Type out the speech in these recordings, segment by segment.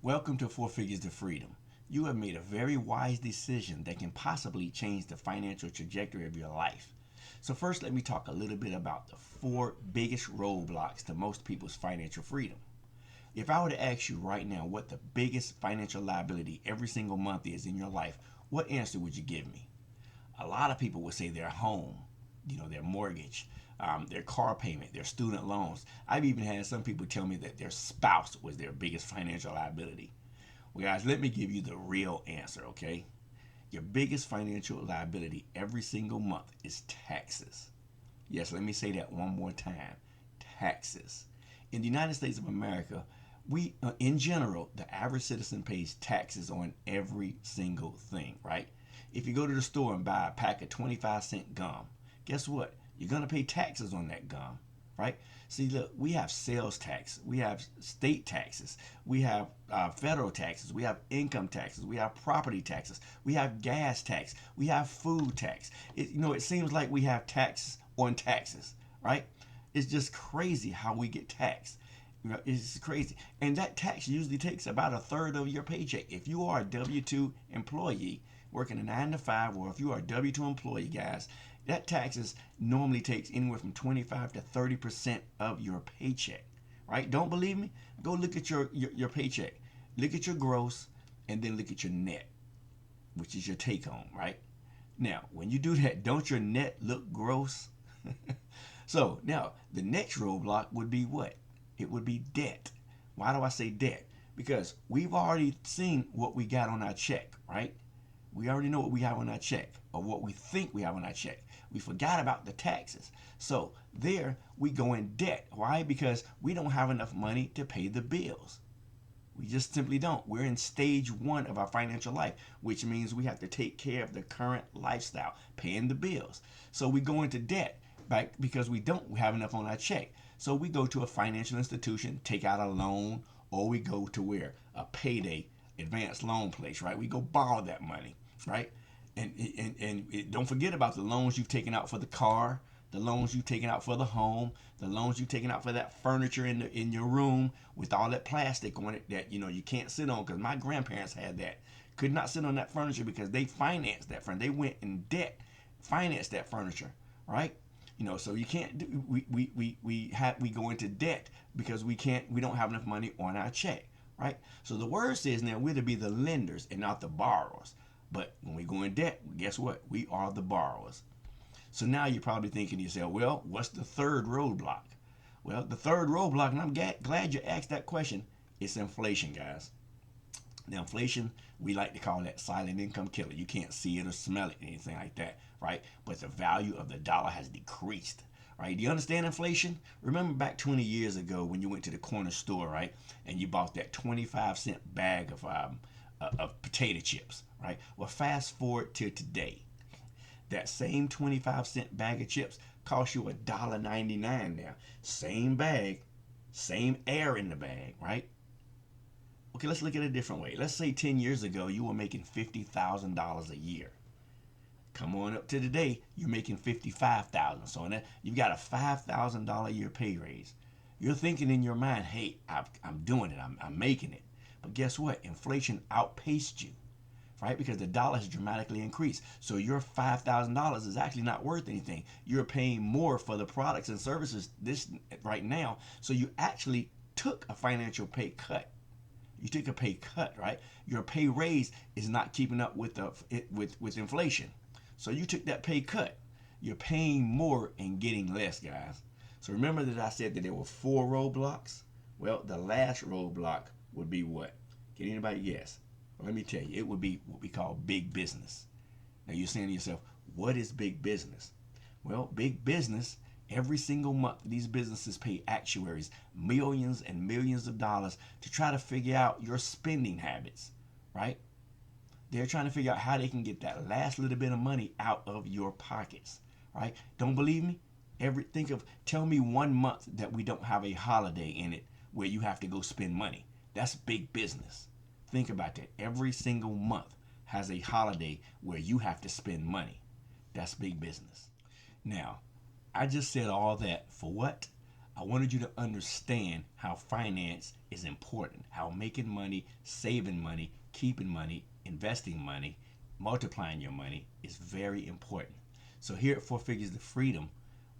Welcome to 4Figures to Freedom. You have made a very wise decision that can possibly change the financial trajectory of your life. So first, let me talk a little bit about the 4 biggest roadblocks to most people's financial freedom. If I were to ask you right now what the biggest financial liability every single month is in your life, what answer would you give me? A lot of people would say their home, their mortgage, their car payment, their student loans. I've even had some people tell me that their spouse was their biggest financial liability. Well, guys, let me give you the real answer, okay? Your biggest financial liability every single month is taxes. Yes, let me say that one more time. Taxes. In the United States of America, in general, the average citizen pays taxes on every single thing, right? If you go to the store and buy a pack of 25-cent gum, guess what? You're going to pay taxes on that gum, right? See, look, we have sales tax, we have state taxes, we have federal taxes, we have income taxes, we have property taxes, we have gas tax, we have food tax. It seems like we have tax on taxes, right? It's just crazy how we get taxed. It's crazy. And that tax usually takes about 1/3 of your paycheck. If you are a W-2 employee working a 9 to 5, or if you are a W-2 employee, guys, that taxes normally takes anywhere from 25 to 30% of your paycheck, right? Don't believe me? Go look at your paycheck. Look at your gross and then look at your net, which is your take home, right? Now, when you do that, don't your net look gross? So now the next roadblock would be what? It would be debt. Why do I say debt? Because we've already seen what we got on our check, right? We already know what we have on our check, or what we think we have on our check. We forgot about the taxes. So there we go in debt. Why? Because we don't have enough money to pay the bills. We just simply don't. We're in stage 1 of our financial life, which means we have to take care of the current lifestyle, paying the bills. So we go into debt because we don't have enough on our check. So we go to a financial institution, take out a loan, or we go to where? A payday advanced loan place, right? We go borrow that money, right? And don't forget about the loans you've taken out for the car, the loans you've taken out for the home, the loans you've taken out for that furniture in your room with all that plastic on it that you can't sit on. Because my grandparents had that, could not sit on that furniture because they financed that furniture. They went in debt, financed that furniture, right? So you can't do. We go into debt because we don't have enough money on our check, right? So the word says now we're to be the lenders and not the borrowers. But when we go in debt, guess what? We are the borrowers. So now you're probably thinking to yourself, well, what's the third roadblock? Well, the third roadblock, and I'm glad you asked that question, it's inflation, guys. Now, inflation, we like to call that silent income killer. You can't see it or smell it, anything like that, right? But the value of the dollar has decreased, right? Do you understand inflation? Remember back 20 years ago when you went to the corner store, right? And you bought that 25-cent bag of potato chips, right? Well, fast forward to today. That same 25-cent bag of chips costs you $1.99 now. Same bag, same air in the bag, right? Okay, let's look at it a different way. Let's say 10 years ago you were making $50,000 a year. Come on up to today, you're making $55,000. So now you've got a $5,000 a year pay raise. You're thinking in your mind, hey, I'm doing it, I'm making it. But guess what? Inflation outpaced you, right? Because the dollar has dramatically increased. So your $5,000 is actually not worth anything. You're paying more for the products and services right now. So you actually took a financial pay cut. You took a pay cut, right? Your pay raise is not keeping up with with inflation. So you took that pay cut. You're paying more and getting less, guys. So remember that I said that there were 4 roadblocks? Well, the last roadblock would be what? Can anybody guess? Well, let me tell you, it would be what we call big business. Now you're saying to yourself, what is big business? Well, big business, every single month, these businesses pay actuaries millions and millions of dollars to try to figure out your spending habits, right? They're trying to figure out how they can get that last little bit of money out of your pockets, right? Don't believe me? Tell me one month that we don't have a holiday in it where you have to go spend money. That's big business. Think about that. Every single month has a holiday where you have to spend money. That's big business. Now, I just said all that for what? I wanted you to understand how finance is important, how making money, saving money, keeping money, investing money, multiplying your money is very important. So here at 4Figures to Freedom,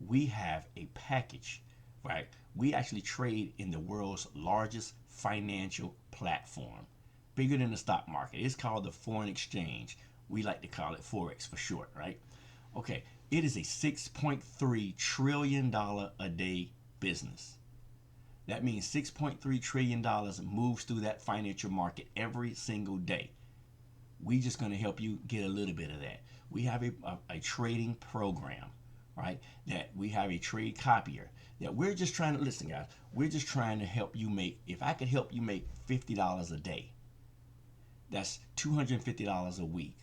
we have a package, right? We actually trade in the world's largest financial platform, bigger than the stock market. It's called the foreign exchange. We like to call it Forex for short, right? Okay, it is a $6.3 trillion a day business. That means $6.3 trillion moves through that financial market every single day. We just going to help you get a little bit of that. We have a trading program, right? That we have a trade copier that we're just trying to, listen guys, we're just trying to help you make, if I could help you make $50 a day, that's $250 a week.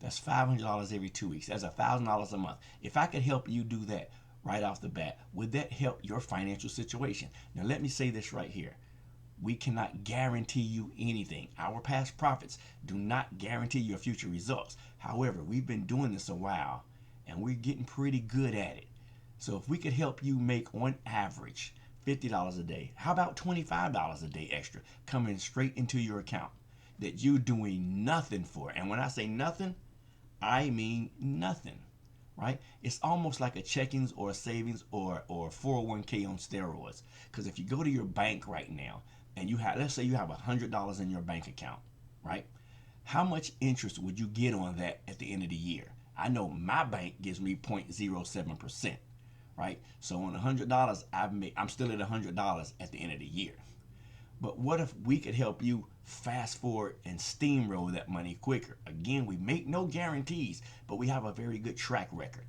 That's $500 every 2 weeks. That's $1,000 a month. If I could help you do that right off the bat, would that help your financial situation? Now, let me say this right here. We cannot guarantee you anything. Our past profits do not guarantee your future results. However, we've been doing this a while, and we're getting pretty good at it. So if we could help you make, on average, $50 a day, how about $25 a day extra coming straight into your account that you're doing nothing for? And when I say nothing, I mean nothing, right? It's almost like a checkings or a savings or 401k on steroids. Because if you go to your bank right now and you have, let's say you have $100 in your bank account, right? How much interest would you get on that at the end of the year? I know my bank gives me 0.07%, right? So on $100, I'm still at $100 at the end of the year. But what if we could help you fast forward and steamroll that money quicker? Again, we make no guarantees, but we have a very good track record,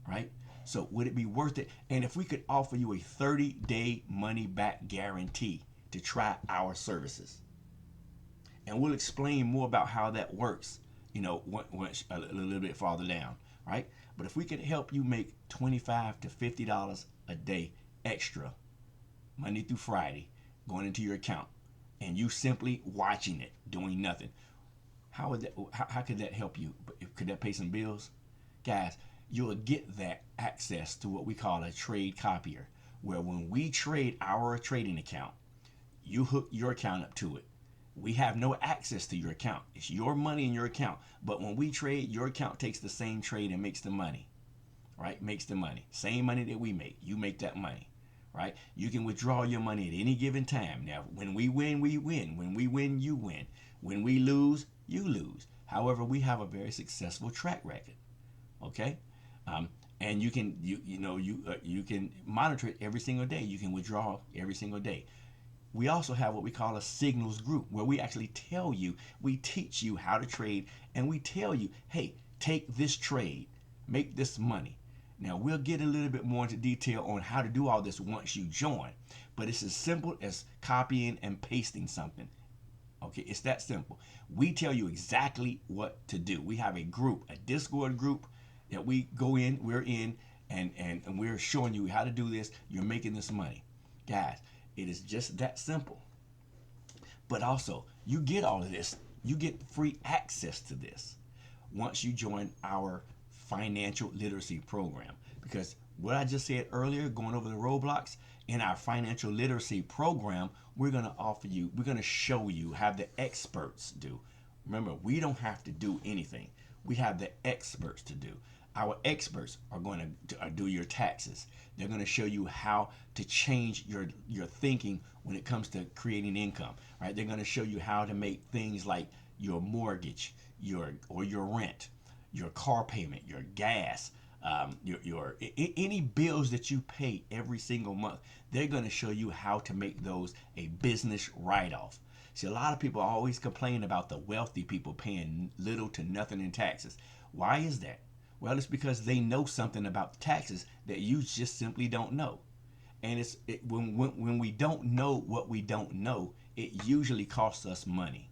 right? So would it be worth it? And if we could offer you a 30-day money-back guarantee to try our services, and we'll explain more about how that works, once a little bit farther down, right? But if we could help you make $25 to $50 a day extra, Monday through Friday, going into your account, and you simply watching it, doing nothing, how could that help you? Could that pay some bills? Guys, you'll get that access to what we call a trade copier, where when we trade our trading account, you hook your account up to it. We have no access to your account. It's your money in your account. But when we trade, your account takes the same trade and makes the money, right? Makes the money. Same money that we make. You make that money, right? You can withdraw your money at any given time. Now, when we win, we win. When we win, you win. When we lose, you lose. However, we have a very successful track record, okay? And you can you can monitor it every single day. You can withdraw every single day. We also have what we call a signals group, where we actually tell you, we teach you how to trade, and we tell you, hey, take this trade, make this money. Now, we'll get a little bit more into detail on how to do all this once you join, but it's as simple as copying and pasting something. Okay, it's that simple. We tell you exactly what to do. We have a group, a Discord group that we're in, and we're showing you how to do this. You're making this money. Guys, it is just that simple. But also, you get all of this. You get free access to this once you join our financial literacy program. Because what I just said earlier, going over the roadblocks, in our financial literacy program, we're going to show you, have the experts do. Remember, we don't have to do anything. We have the experts to do. Our experts are going to do your taxes. They're going to show you how to change your thinking when it comes to creating income, right? They're going to show you how to make things like your mortgage, your rent, your car payment, your gas, any bills that you pay every single month. They're going to show you how to make those a business write-off. See, a lot of people always complain about the wealthy people paying little to nothing in taxes. Why is that? Well, it's because they know something about the taxes that you just simply don't know. And when we don't know what we don't know, it usually costs us money.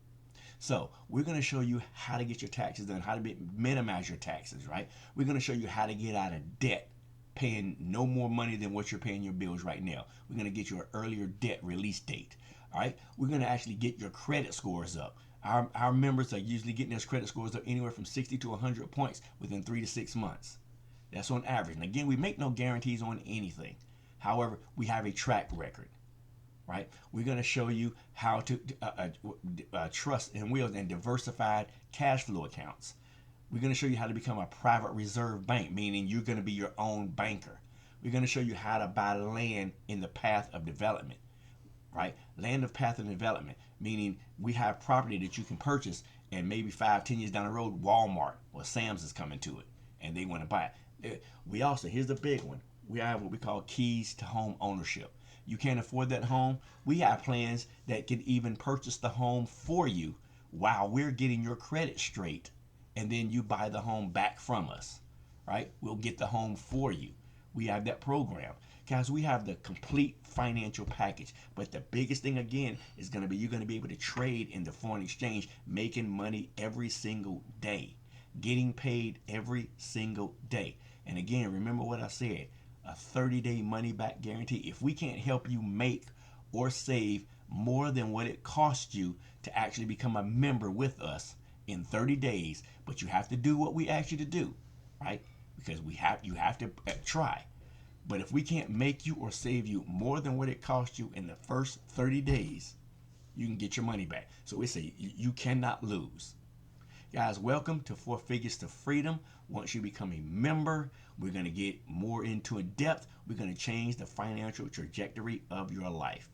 So we're going to show you how to get your taxes done, how to minimize your taxes, right? We're going to show you how to get out of debt, paying no more money than what you're paying your bills right now. We're going to get you an earlier debt release date, all right? We're going to actually get your credit scores up. Our members are usually getting their credit scores up anywhere from 60 to 100 points within 3 to 6 months. That's on average. And again, we make no guarantees on anything. However, we have a track record, right? We're going to show you how to trust and wills and diversified cash flow accounts. We're going to show you how to become a private reserve bank, meaning you're going to be your own banker. We're going to show you how to buy land in the path of development, right? Land of path of development, meaning we have property that you can purchase and maybe 5-10 years down the road, Walmart or Sam's is coming to it and they want to buy it. We also, here's the big one, we have what we call keys to home ownership. You can't afford that home, we have plans that can even purchase the home for you while we're getting your credit straight, and then you buy the home back from us, right? We'll get the home for you. We have that program. Guys, we have the complete financial package. But the biggest thing, again, is going to be you're going to be able to trade in the foreign exchange, making money every single day, getting paid every single day. And again, remember what I said, a 30-day money back guarantee. If we can't help you make or save more than what it costs you to actually become a member with us in 30 days, but you have to do what we ask you to do, right? Because you have to try. But if we can't make you or save you more than what it cost you in the first 30 days, you can get your money back. So we say you cannot lose. Guys, welcome to 4 Figures to Freedom. Once you become a member, we're going to get more into depth. We're going to change the financial trajectory of your life.